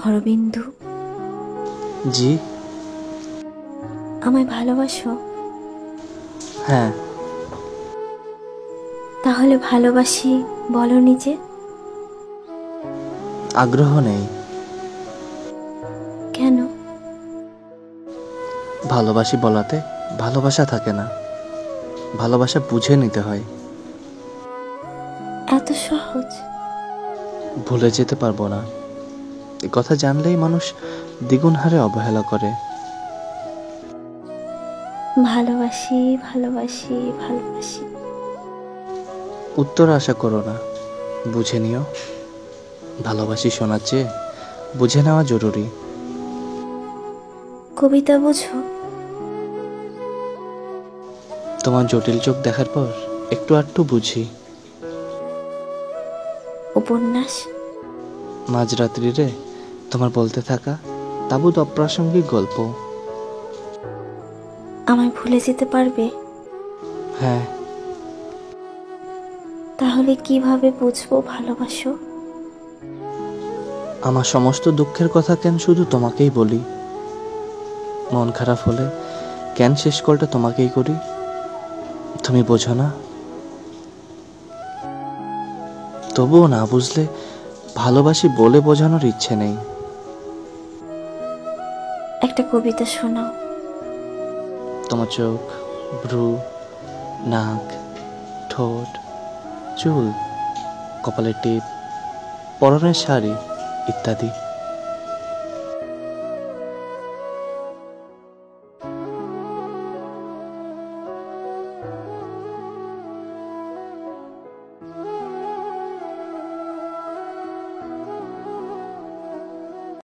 অরবিন্দু, জি। আমায় ভালোবাসো? হ্যাঁ। তাহলে ভালোবাসি বলো নিজে। আগ্রহ নেই। কেন? ভালোবাসি বলাতে ভালোবাসা থাকে না, ভালোবাসা বুঝে নিতে হয়। এত সহজ? ভুলে যেতে পারবো না, এ কথা জানলেই মানুষ দ্বিগুণ হারে অবহেলা করে। ভালোবাসি ভালোবাসি ভালোবাসি। উত্তর আশা করো না, বুঝে নিও। ভালোবাসি শোনার চেয়ে বুঝে নেওয়া জরুরি। কবিতা বোঝো? তোমার জটিল চোখ দেখার পর একটু আধটু বুঝি। উপন্যাস? মাঝরাত্রিরে তোমার বলতে থাকা তাবুত অপ্রাসঙ্গিক গল্প। আমায় ভুলে যেতে পারবে? হ্যাঁ। তাহলে কিভাবে বুঝবো ভালোবাসো? আমার সমস্ত দুঃখের কথা কেন শুধু তোমাকেই বলি? মন খারাপ হলে কেন শেষ কলটা তোমাকেই করি? তুমি বোঝো না? তবুও না বুঝলে ভালোবাসি বলে বোঝানোর ইচ্ছে নেই। একটা কবিতা শোনাও। তোমার চোখ, ভ্রু, নাক, ঠোঁট, চুল, কপালের টিপ, পরনের শাড়ি ইত্যাদি।